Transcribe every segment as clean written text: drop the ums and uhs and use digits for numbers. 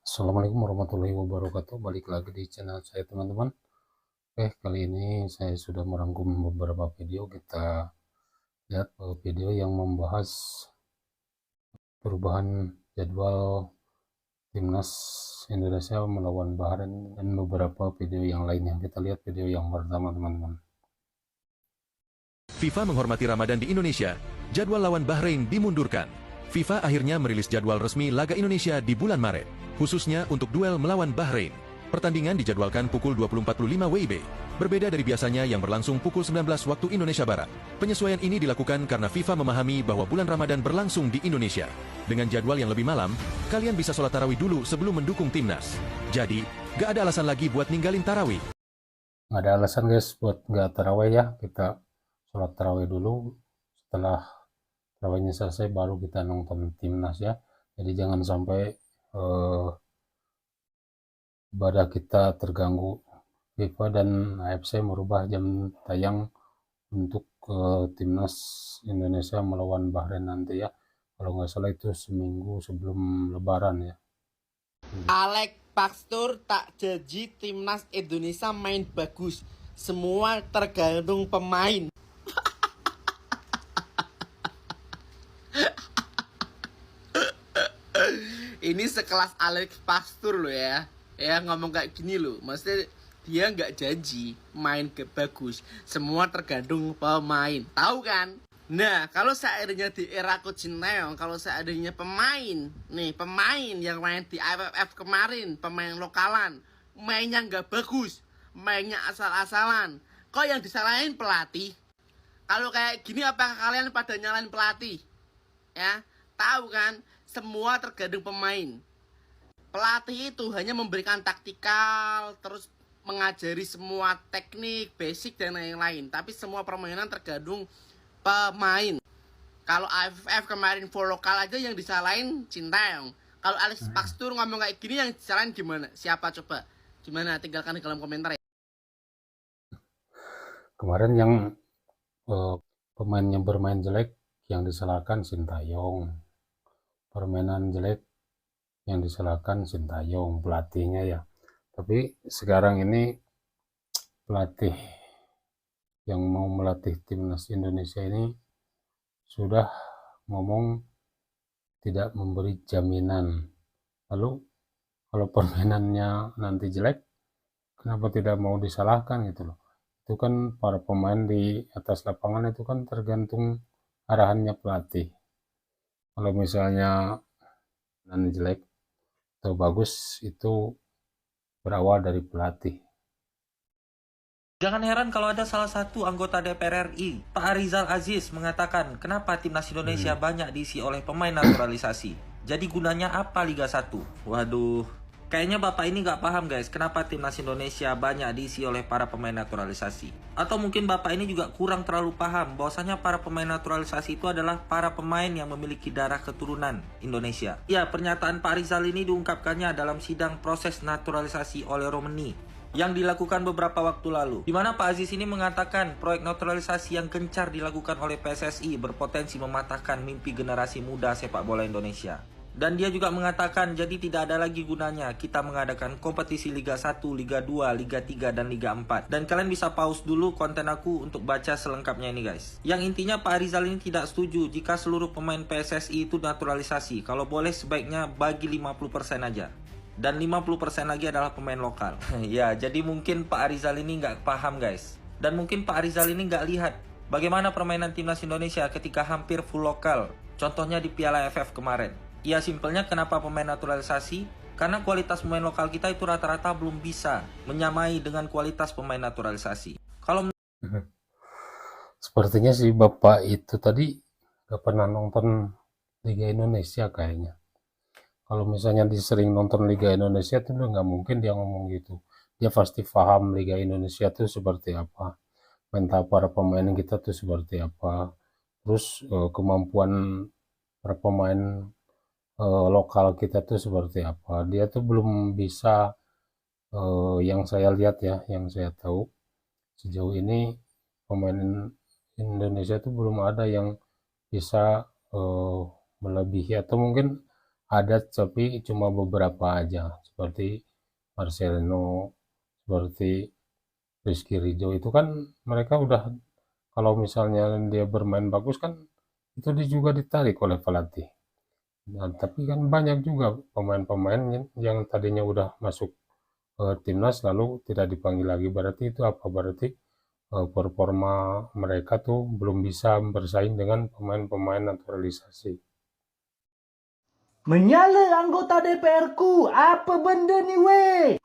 Assalamualaikum warahmatullahi wabarakatuh. Balik lagi di channel saya teman-teman. Oke, kali ini saya sudah merangkum beberapa video. Kita lihat video yang membahas perubahan jadwal timnas Indonesia melawan Bahrain dan beberapa video yang lainnya. Kita lihat video yang pertama teman-teman. FIFA menghormati Ramadan di Indonesia. Jadwal lawan Bahrain dimundurkan. FIFA akhirnya merilis jadwal resmi laga Indonesia di bulan Maret, khususnya untuk duel melawan Bahrain. Pertandingan dijadwalkan pukul 20.45 WIB, berbeda dari biasanya yang berlangsung pukul 19 waktu Indonesia Barat. Penyesuaian ini dilakukan karena FIFA memahami bahwa bulan Ramadan berlangsung di Indonesia. Dengan jadwal yang lebih malam, kalian bisa sholat tarawih dulu sebelum mendukung timnas. Jadi, gak ada alasan lagi buat ninggalin tarawih. Nggak ada alasan guys buat nggak taraweh ya. Kita sholat taraweh dulu. Setelah tarawehnya selesai baru kita nonton timnas ya. Jadi jangan sampai ibadah kita terganggu. FIFA dan AFC merubah jam tayang untuk timnas Indonesia melawan Bahrain nanti ya. Kalau nggak salah itu seminggu sebelum Lebaran ya. Alex Pastur tak janji timnas Indonesia main bagus. Semua tergantung pemain. Ini sekelas Alex Pastur loh ya. Ya ngomong kayak gini loh. Maksudnya dia nggak janji main ke bagus. Semua tergantung pemain. Tahu kan? Nah, kalau seandainya di era Coach Sinteyong, kalau seandainya pemain, nih pemain yang main di AFF kemarin, pemain lokalan, mainnya nggak bagus, mainnya asal-asalan, kok yang disalahin pelatih? Kalau kayak gini apakah kalian pada nyalain pelatih? Ya, tahu kan? Semua tergantung pemain. Pelatih itu hanya memberikan taktikal, terus mengajari semua teknik, basic dan lain-lain. Tapi semua permainan tergantung pemain. Kalau AFF kemarin full lokal aja yang disalahin Sinteyong. Kalau Alex Pastur ngomong kayak gini yang disalahin gimana? Siapa coba? Gimana? Tinggalkan di kolom komentar ya. Kemarin yang pemainnya bermain jelek yang disalahkan Sintayong. Permainan jelek yang disalahkan Sintayong, pelatihnya ya. Tapi sekarang ini pelatih yang mau melatih timnas Indonesia ini sudah ngomong tidak memberi jaminan. Lalu kalau permainannya nanti jelek, kenapa tidak mau disalahkan gitu loh. Itu kan para pemain di atas lapangan itu kan tergantung arahannya pelatih. Kalau misalnya nanti jelek atau bagus itu berawal dari pelatih. Jangan heran kalau ada salah satu anggota DPR RI, Pak Rizal Aziz, mengatakan kenapa timnas Indonesia banyak diisi oleh pemain naturalisasi. Jadi gunanya apa Liga 1? Waduh, kayaknya Bapak ini nggak paham guys, kenapa timnas Indonesia banyak diisi oleh para pemain naturalisasi. Atau mungkin Bapak ini juga kurang terlalu paham bahwasanya para pemain naturalisasi itu adalah para pemain yang memiliki darah keturunan Indonesia. Ya, pernyataan Pak Rizal ini diungkapkannya dalam sidang proses naturalisasi oleh Romani yang dilakukan beberapa waktu lalu, di mana Pak Aziz ini mengatakan proyek naturalisasi yang gencar dilakukan oleh PSSI berpotensi mematahkan mimpi generasi muda sepak bola Indonesia. Dan dia juga mengatakan jadi tidak ada lagi gunanya kita mengadakan kompetisi Liga 1, Liga 2, Liga 3, dan Liga 4. Dan kalian bisa pause dulu konten aku untuk baca selengkapnya ini guys. Yang intinya Pak Rizal ini tidak setuju jika seluruh pemain PSSI itu naturalisasi. Kalau boleh sebaiknya bagi 50% aja. Dan 50% lagi adalah pemain lokal. Ya, jadi mungkin Pak Rizal ini nggak paham guys. Dan mungkin Pak Rizal ini nggak lihat bagaimana permainan timnas Indonesia ketika hampir full lokal. Contohnya di Piala AFF kemarin. Ya, simpelnya kenapa pemain naturalisasi? Karena kualitas pemain lokal kita itu rata-rata belum bisa menyamai dengan kualitas pemain naturalisasi. Kalau Sepertinya si Bapak itu tadi gak pernah nonton Liga Indonesia kayaknya. Kalau misalnya dia sering nonton Liga Indonesia tuh udah nggak mungkin dia ngomong gitu. Dia pasti paham Liga Indonesia tuh seperti apa, mental para pemain kita tuh seperti apa, terus kemampuan para pemain lokal kita tuh seperti apa. Dia tuh belum bisa, yang saya lihat ya, yang saya tahu sejauh ini pemain Indonesia tuh belum ada yang bisa melebihi atau mungkin ada tapi cuma beberapa aja, seperti Marcelino, seperti Rizky Ridho. Itu kan mereka udah, kalau misalnya dia bermain bagus kan itu dia juga ditarik oleh pelatih. Nah, tapi kan banyak juga pemain-pemain yang tadinya udah masuk timnas lalu tidak dipanggil lagi. Berarti itu apa? Berarti performa mereka tuh belum bisa bersaing dengan pemain-pemain naturalisasi. Menyala anggota DPR-ku, apa benda nih weh?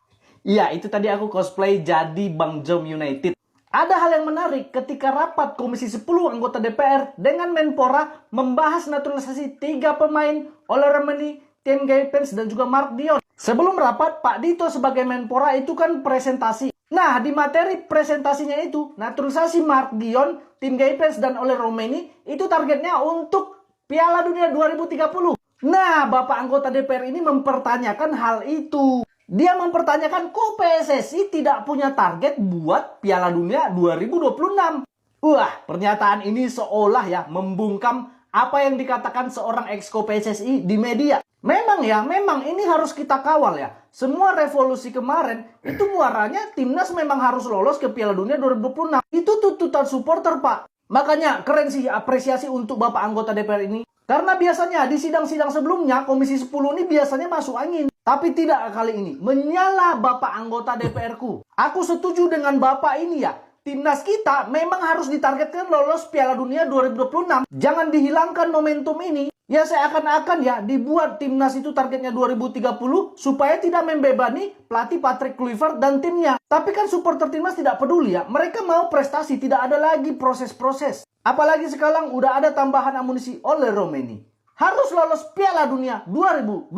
Iya, itu tadi aku cosplay jadi Bang Jom United. Ada hal yang menarik ketika rapat Komisi 10 anggota DPR dengan Menpora membahas naturalisasi 3 pemain oleh Remeni, Tim Gaypens, dan juga Mark Dion. Sebelum rapat, Pak Dito sebagai Menpora itu kan presentasi. Nah, di materi presentasinya itu, naturalisasi Mark Dion, Tim Gaypens, dan oleh Romeni itu targetnya untuk Piala Dunia 2030. Nah, Bapak anggota DPR ini mempertanyakan hal itu. Dia mempertanyakan kok PSSI tidak punya target buat Piala Dunia 2026. Wah, pernyataan ini seolah ya membungkam apa yang dikatakan seorang exco PSSI di media. Memang ini harus kita kawal ya. Semua revolusi kemarin itu muaranya timnas memang harus lolos ke Piala Dunia 2026. Itu tuntutan supporter, Pak. Makanya keren sih, apresiasi untuk Bapak anggota DPR ini. Karena biasanya di sidang-sidang sebelumnya Komisi 10 ini biasanya masuk angin. Tapi tidak kali ini. Menyala Bapak anggota DPR-ku. Aku setuju dengan Bapak ini ya. Timnas kita memang harus ditargetkan lolos Piala Dunia 2026. Jangan dihilangkan momentum ini. Ya seakan-akan ya dibuat timnas itu targetnya 2030 supaya tidak membebani pelatih Patrick Kluivert dan timnya. Tapi kan supporter timnas tidak peduli ya. Mereka mau prestasi, tidak ada lagi proses-proses. Apalagi sekarang udah ada tambahan amunisi oleh Romeni. Harus lolos Piala Dunia 2026.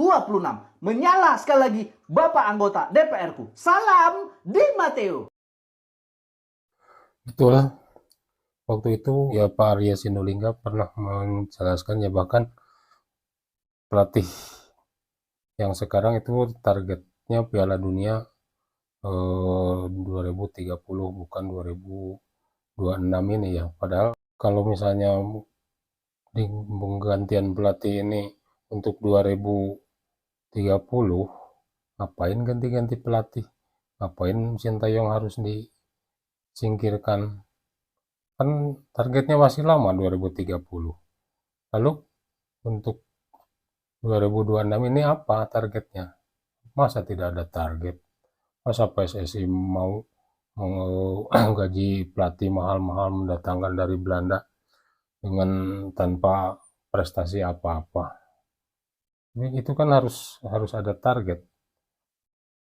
Menyala sekali lagi Bapak anggota DPR-ku. Salam Di Matteo. Betul. Waktu itu ya Pak Arya Sinulinga pernah menjelaskan ya, bahkan pelatih yang sekarang itu targetnya Piala Dunia 2030 bukan 2026 ini ya. Padahal kalau misalnya di penggantian pelatih ini untuk 2030, ngapain ganti-ganti pelatih? Ngapain Sintayong harus disingkirkan? Kan targetnya masih lama 2030. Lalu untuk 2026 ini apa targetnya? Masa tidak ada target? Masa PSSI mau gaji pelatih mahal-mahal mendatangkan dari Belanda dengan tanpa prestasi apa-apa? Itu kan harus ada target.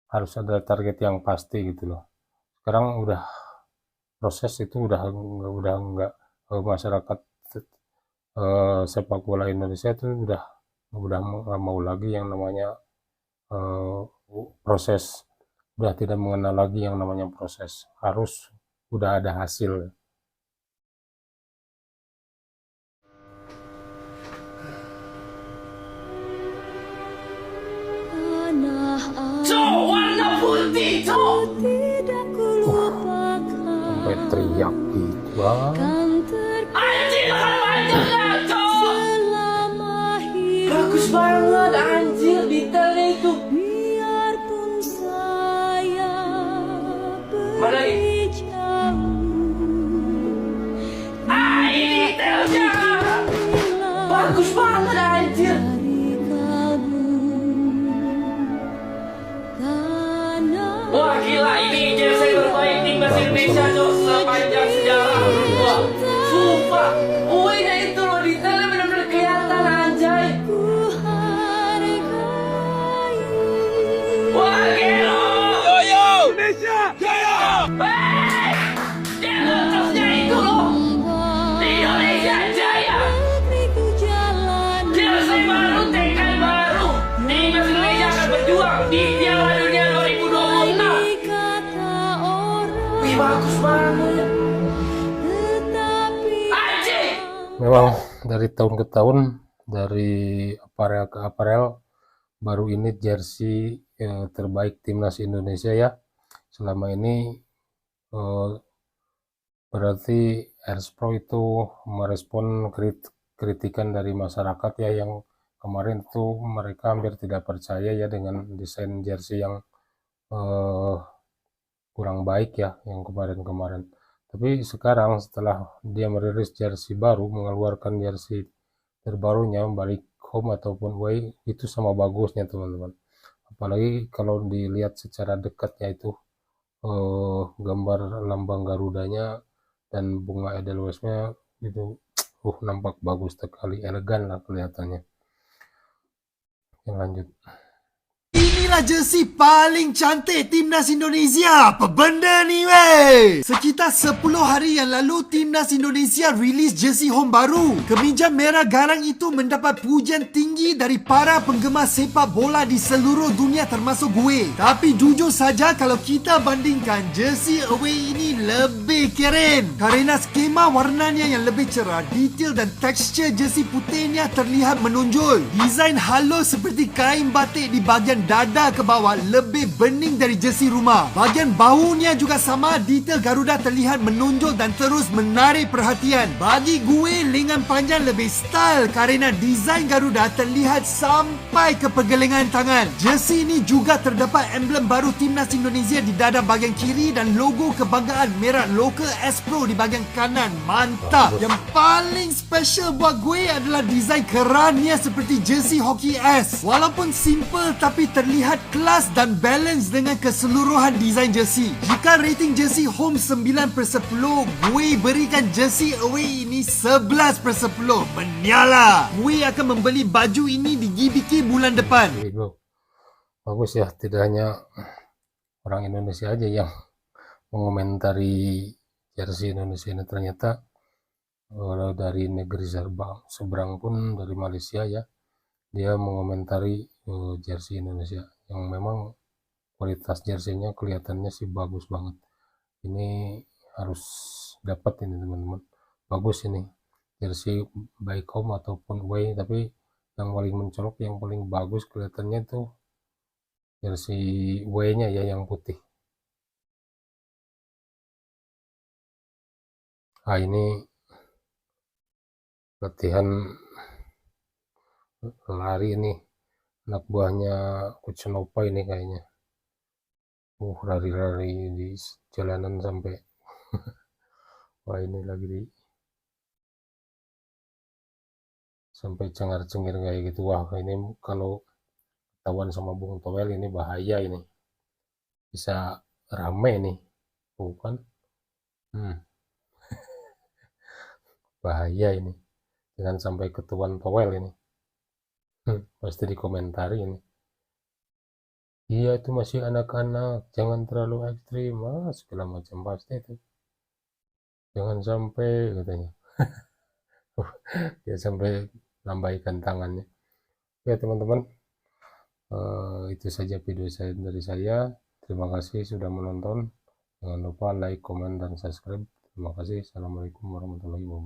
Harus ada target yang pasti gitu loh. Sekarang udah proses itu udah enggak, masyarakat sepak bola Indonesia itu udah nggak mau lagi yang namanya proses, udah tidak mengenal lagi yang namanya proses, harus udah ada hasil. Sampai teriak gitu bang. Anjir, bagus banget anjir, detailnya itu. Mana ini? Ini detailnya. Bagus banget anjir. Wah gila, ini jersey terbaik timnas Indonesia tuh sepanjang sejarah. Wah, sumpah. Uinya itu loh, detailnya bener-bener kelihatan anjay. Wah gila. Yo Indonesia, jaya. Gila, tasnya itu loh. Indonesia jaya. Jersey baru, tekad baru. Timnas Indonesia akan berjuang di Piala Dunia 2026. Wih, bagus banget. Anjing. Memang dari tahun ke tahun, dari aparel ke aparel, baru ini jersey terbaik timnas Indonesia ya. Selama ini berarti Erspro itu merespon kritikan dari masyarakat ya, yang kemarin tuh mereka hampir tidak percaya ya dengan desain jersey yang kurang baik ya yang kemarin-kemarin. Tapi sekarang setelah dia merilis jersey baru, mengeluarkan jersey terbarunya balik home ataupun away, itu sama bagusnya teman-teman. Apalagi kalau dilihat secara dekatnya itu gambar lambang Garudanya dan bunga Edelweissnya itu nampak bagus sekali, elegan lah kelihatannya. Yang lanjut. Inilah jersey paling cantik Timnas Indonesia. Apa benda ni weh? Sekitar 10 hari yang lalu Timnas Indonesia rilis jersey home baru. Kemeja merah garang itu mendapat pujian tinggi dari para penggemar sepak bola di seluruh dunia termasuk gue. Tapi jujur saja kalau kita bandingkan, jersey away ini lebih keren. Kerana skema warnanya yang lebih cerah, detail dan tekstur jersey putihnya terlihat menonjol. Desain halus seperti kain batik di bahagian dada ke bawah lebih bening dari jersey rumah. Bahagian bahunya juga sama, detail Garuda terlihat menonjol dan terus menarik perhatian. Bagi gue, lengan panjang lebih style kerana desain Garuda terlihat sampai ke pergelengan tangan. Jersey ini juga terdapat emblem baru Timnas Indonesia di dada bahagian kiri dan logo kebanggaan merah lokal S-Pro di bahagian kanan. Mantap! Yang paling special buat gue adalah desain kerannya seperti jersey hoki S. Walaupun simple tapi terlihat kelas dan balance dengan keseluruhan desain jersey. Jika rating jersey home 9/10, gue berikan jersey away ini 11/10. Menyala! Gue akan membeli baju ini di GBK bulan depan. Bro, bagus ya, tidak hanya orang Indonesia aja yang mengomentari jersey Indonesia ini, ternyata dari negeri seberang pun, dari Malaysia ya, dia mengomentari jersey Indonesia yang memang kualitas jersey-nya kelihatannya sih bagus banget. Ini harus dapat ini teman-teman, bagus ini jersey baik home ataupun away. Tapi yang paling mencolok, yang paling bagus kelihatannya tuh jersey away-nya ya, yang putih. Ini latihan lari ini anak buahnya Coach Nova ini kayaknya. Lari-lari di jalanan sampai wah, ini lagi sampai cengar-cengir kayak gitu. Wah, ini kalau ketahuan sama Bung Toel ini bahaya, ini bisa rame nih, bukan? Bahaya ini, jangan sampai ketahuan Toel ini. Pasti dikomentari ini, iya itu masih anak-anak, jangan terlalu ekstrim, segala macam pasti itu, jangan sampai katanya. Ya sampai lambaikan tangannya. Ya teman-teman, itu saja video dari saya. Terima kasih sudah menonton. Jangan lupa like, komen, dan subscribe. Terima kasih. Assalamualaikum warahmatullahi wabarakatuh.